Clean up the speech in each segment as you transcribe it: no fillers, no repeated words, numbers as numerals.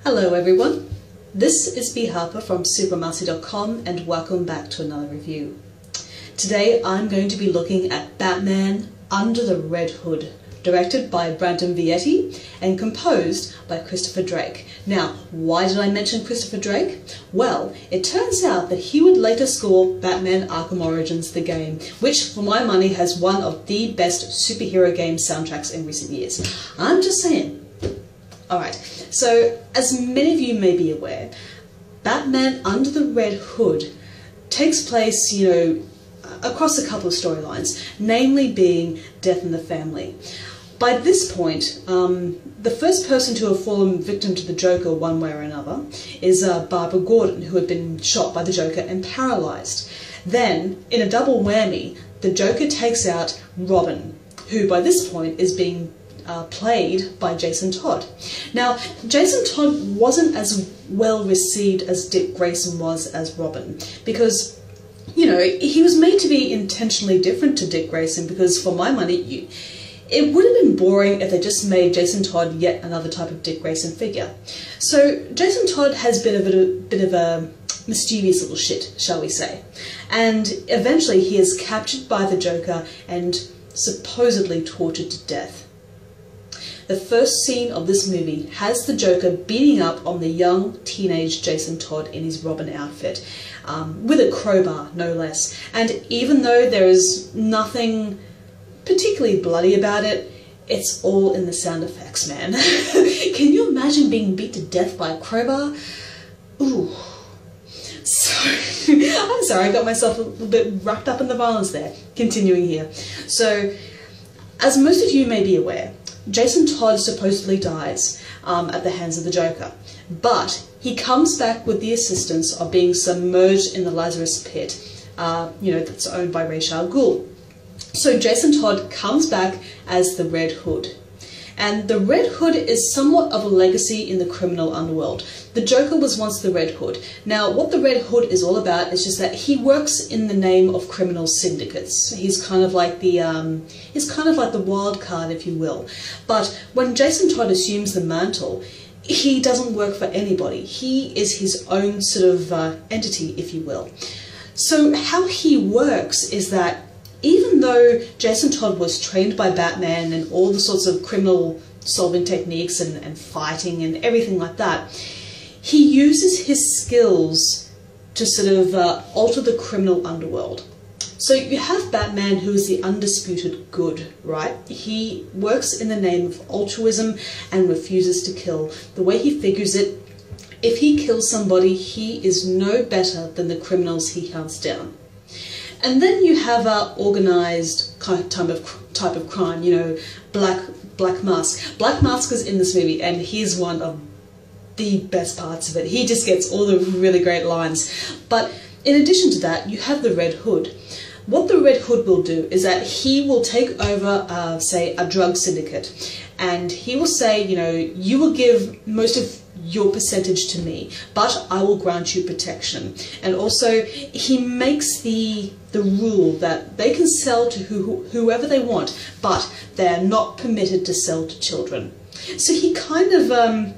Hello everyone, this is Bea Harper from SuperMarcy.com and welcome back to another review. Today I'm going to be looking at Batman Under the Red Hood, directed by Brandon Vietti and composed by Christopher Drake. Now, why did I mention Christopher Drake? Well, it turns out that he would later score Batman Arkham Origins the game, which for my money has one of the best superhero game soundtracks in recent years. I'm just saying. Alright, so as many of you may be aware, Batman Under the Red Hood takes place, across a couple of storylines, namely being Death in the Family. By this point, the first person to have fallen victim to the Joker one way or another is Barbara Gordon, who had been shot by the Joker and paralysed. Then, in a double whammy, the Joker takes out Robin, who by this point is being played by Jason Todd. Now, Jason Todd wasn't as well received as Dick Grayson was as Robin, because, he was made to be intentionally different to Dick Grayson, because for my money, it would have been boring if they just made Jason Todd yet another type of Dick Grayson figure. So Jason Todd has been a bit of a mischievous little shit, shall we say. And eventually he is captured by the Joker and supposedly tortured to death. The first scene of this movie has the Joker beating up on the young teenage Jason Todd in his Robin outfit, with a crowbar, no less. And even though there is nothing particularly bloody about it, it's all in the sound effects, man. Can you imagine being beat to death by a crowbar? Ooh. So, I'm sorry, I got myself a little bit wrapped up in the violence there. Continuing here. So, as most of you may be aware, Jason Todd supposedly dies at the hands of the Joker, but he comes back with the assistance of being submerged in the Lazarus pit, that's owned by Ra's al Ghul. So Jason Todd comes back as the Red Hood. And the Red Hood is somewhat of a legacy in the criminal underworld. The Joker was once the Red Hood. Now, what the Red Hood is all about is just that he works in the name of criminal syndicates. He's kind of like the wild card, if you will. But when Jason Todd assumes the mantle, he doesn't work for anybody. He is his own sort of entity, if you will. So how he works is that even though Jason Todd was trained by Batman and all the sorts of criminal solving techniques and fighting and everything like that, he uses his skills to sort of alter the criminal underworld. So you have Batman, who is the undisputed good, right? He works in the name of altruism and refuses to kill. The way he figures it, if he kills somebody, he is no better than the criminals he hunts down. And then you have organised type of crime, Black Mask. Black Mask is in this movie, and he's one of the best parts of it. He just gets all the really great lines. But in addition to that, you have the Red Hood. What the Red Hood will do is that he will take over, say, a drug syndicate, and he will say, you will give most of your percentage to me, but I will grant you protection. And also, he makes the rule that they can sell to whoever they want, but they're not permitted to sell to children. So he kind of,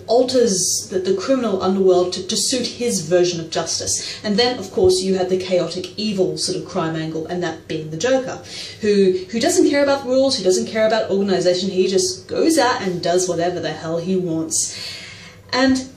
alters the criminal underworld to suit his version of justice. And then, of course, you have the chaotic evil sort of crime angle, and that being the Joker, who doesn't care about rules, who doesn't care about organisation, he just goes out and does whatever the hell he wants. And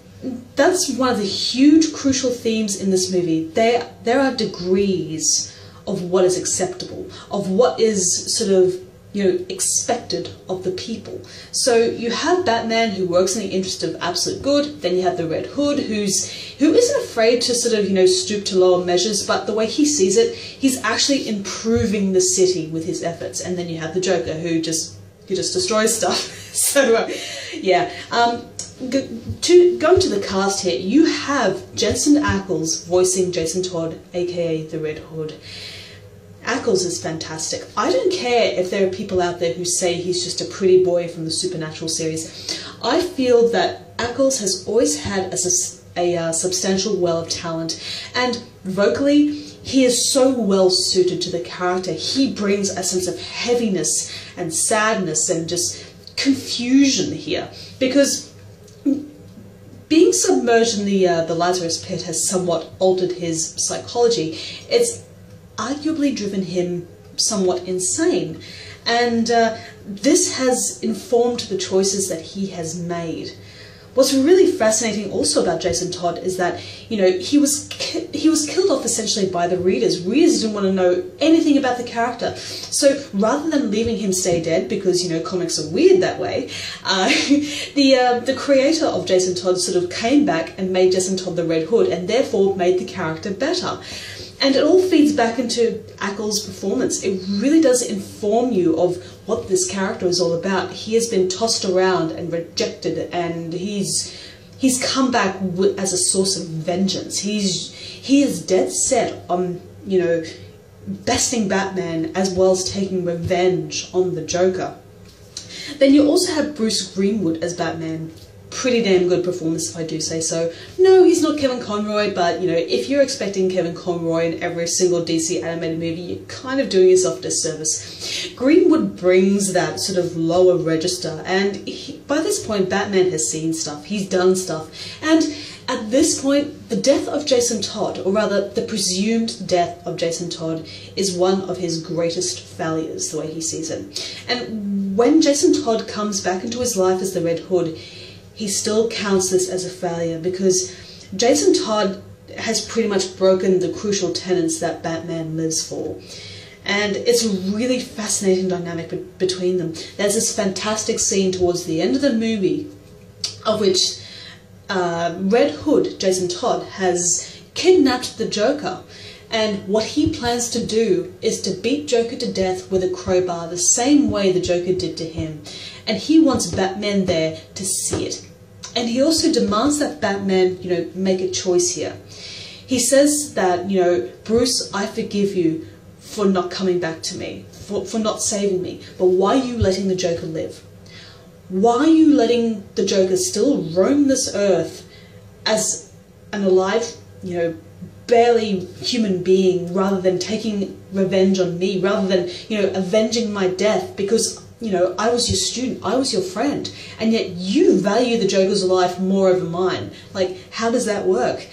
that's one of the huge crucial themes in this movie. There are degrees of what is acceptable, of what is sort of expected of the people. So you have Batman, who works in the interest of absolute good. Then you have the Red Hood, who isn't afraid to sort of stoop to lower measures, but the way he sees it, he's actually improving the city with his efforts. And then you have the Joker, who just destroys stuff. So yeah. Going to the cast here, you have Jensen Ackles voicing Jason Todd, aka the Red Hood. Ackles is fantastic. I don't care if there are people out there who say he's just a pretty boy from the Supernatural series. I feel that Ackles has always had a substantial well of talent, and vocally, he is so well suited to the character. He brings a sense of heaviness and sadness and just confusion here, because being submerged in the Lazarus pit has somewhat altered his psychology. It's arguably driven him somewhat insane, and this has informed the choices that he has made. What's really fascinating also about Jason Todd is that, you know, he was killed off essentially by the readers. Readers didn't want to know anything about the character. So rather than leaving him stay dead, because, you know, comics are weird that way, the creator of Jason Todd sort of came back and made Jason Todd the Red Hood, and therefore made the character better. And it all feeds back into Ackles' performance. It really does inform you of what this character is all about. He has been tossed around and rejected, and he's come back as a source of vengeance. He is dead set on, you know, besting Batman as well as taking revenge on the Joker. Then you also have Bruce Greenwood as Batman. Pretty damn good performance, if I do say so. No, he's not Kevin Conroy, but, you know, if you're expecting Kevin Conroy in every single DC animated movie, you're kind of doing yourself a disservice. Greenwood brings that sort of lower register, and by this point, Batman has seen stuff, he's done stuff, and at this point, the death of Jason Todd, or rather, the presumed death of Jason Todd, is one of his greatest failures, the way he sees it. And when Jason Todd comes back into his life as the Red Hood, he still counts this as a failure, because Jason Todd has pretty much broken the crucial tenets that Batman lives for. And it's a really fascinating dynamic between them. There's this fantastic scene towards the end of the movie of which Red Hood, Jason Todd, has kidnapped the Joker. And what he plans to do is to beat Joker to death with a crowbar, the same way the Joker did to him. And he wants Batman there to see it. And he also demands that Batman, you know, make a choice here. He says that, you know, Bruce, I forgive you for not coming back to me, for not saving me, but why are you letting the Joker live? Why are you letting the Joker still roam this earth as an alive, you know, barely human being, rather than taking revenge on me, rather than, you know, avenging my death, because, you know, I was your student, I was your friend, and yet you value the Joker's life more over mine. Like, how does that work?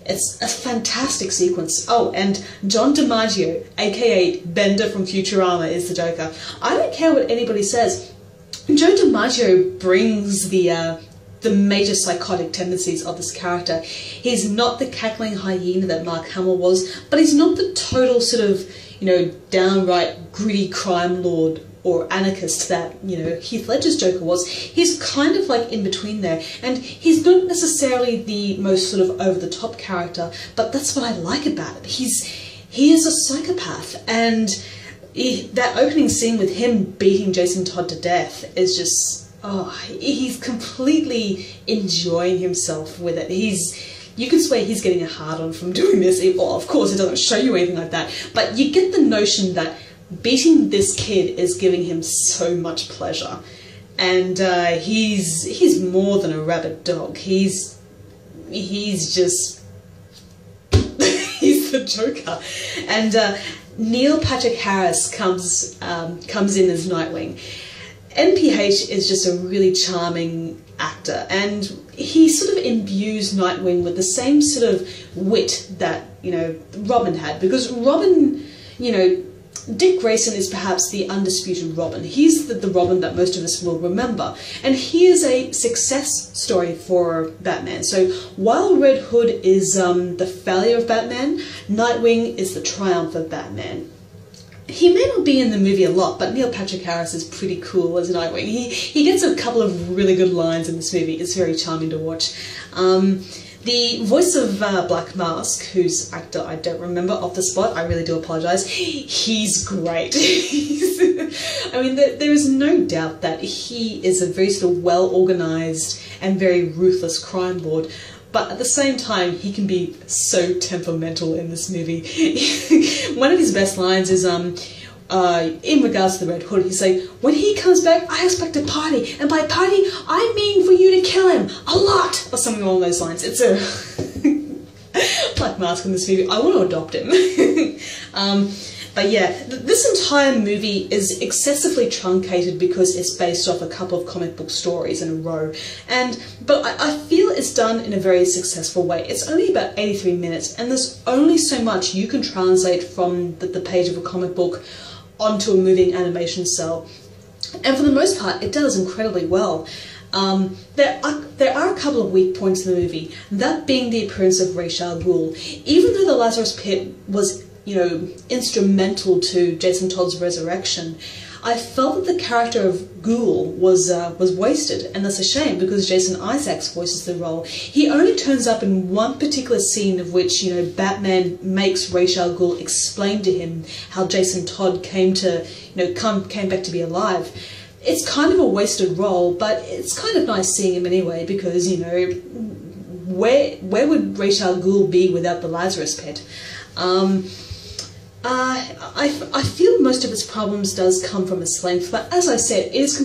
It's a fantastic sequence. Oh, and John DiMaggio, aka Bender from Futurama, is the Joker. I don't care what anybody says. Joe DiMaggio brings the major psychotic tendencies of this character. He's not the cackling hyena that Mark Hamill was, but he's not the total sort of, you know, downright gritty crime lord or anarchist that, you know, Heath Ledger's Joker was. He's kind of like in between there, and he's not necessarily the most sort of over-the-top character, but that's what I like about it. He is a psychopath, and that opening scene with him beating Jason Todd to death is just, oh, he's completely enjoying himself with it. You can swear he's getting a hard-on from doing this. Well, of course, it doesn't show you anything like that, but you get the notion that beating this kid is giving him so much pleasure. And he's more than a rabid dog. He's just... he's the Joker. And Neil Patrick Harris comes in as Nightwing. NPH is just a really charming actor, and he sort of imbues Nightwing with the same sort of wit that, you know, Robin had, because Robin, you know, Dick Grayson is perhaps the undisputed Robin. He's the Robin that most of us will remember, and he is a success story for Batman. So while Red Hood is the failure of Batman, Nightwing is the triumph of Batman. He may not be in the movie a lot, but Neil Patrick Harris is pretty cool as Nightwing. He gets a couple of really good lines in this movie. It's very charming to watch. The voice of Black Mask, whose actor I don't remember off the spot, I really do apologise, he's great. I mean, there is no doubt that he is a very sort of well-organised and very ruthless crime lord, but at the same time, he can be so temperamental in this movie. One of his best lines is, in regards to the Red Hood, he's like, when he comes back, I expect a party, and by party, I mean for you to kill him, a lot, or something along those lines. It's a Black Mask in this movie. I want to adopt him. But yeah, this entire movie is excessively truncated because it's based off a couple of comic book stories in a row. But I feel it's done in a very successful way. It's only about 83 minutes, and there's only so much you can translate from the page of a comic book onto a moving animation cell. And for the most part, it does incredibly well. There are a couple of weak points in the movie, that being the appearance of Ra's al Ghul. Even though the Lazarus Pit was, instrumental to Jason Todd's resurrection, I felt that the character of Ghul was wasted, and that's a shame because Jason Isaacs voices the role. He only turns up in one particular scene of which, Batman makes Ra's al Ghul explain to him how Jason Todd came back to be alive. It's kind of a wasted role, but it's kind of nice seeing him anyway because, where would Ra's al Ghul be without the Lazarus Pit? I feel most of its problems does come from its length, but as I said, it is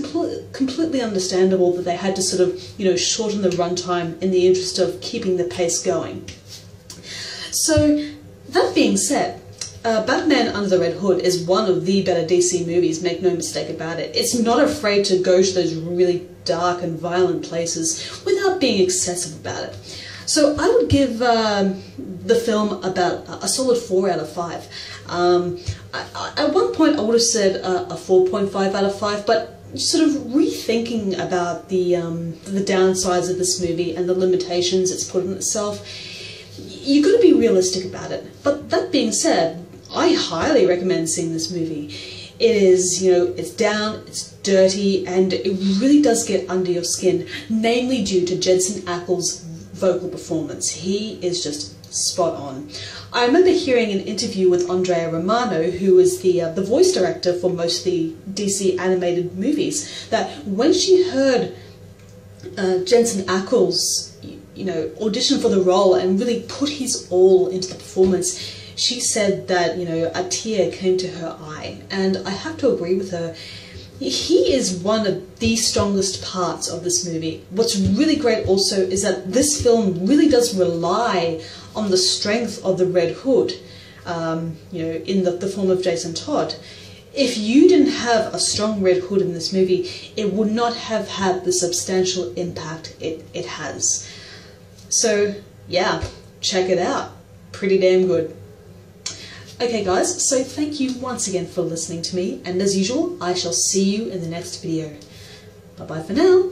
completely understandable that they had to sort of, shorten the runtime in the interest of keeping the pace going. So, that being said, Batman Under the Red Hood is one of the better DC movies, make no mistake about it. It's not afraid to go to those really dark and violent places without being excessive about it. So I would give the film about a solid 4 out of 5. At one point I would have said a 4.5 out of 5, but sort of rethinking about the downsides of this movie and the limitations it's put on itself, you've got to be realistic about it. But that being said, I highly recommend seeing this movie. It is, it's down, it's dirty, and it really does get under your skin, namely due to Jensen Ackles' vocal performance. He is just spot on. I remember hearing an interview with Andrea Romano, who is the voice director for most of the DC animated movies, that when she heard Jensen Ackles, audition for the role and really put his all into the performance, she said that, a tear came to her eye, and I have to agree with her. He is one of the strongest parts of this movie. What's really great also is that this film really does rely on the strength of the Red Hood, in the form of Jason Todd. If you didn't have a strong Red Hood in this movie, it would not have had the substantial impact it has. So, yeah, check it out. Pretty damn good. Okay guys, so thank you once again for listening to me, and as usual, I shall see you in the next video. Bye bye for now.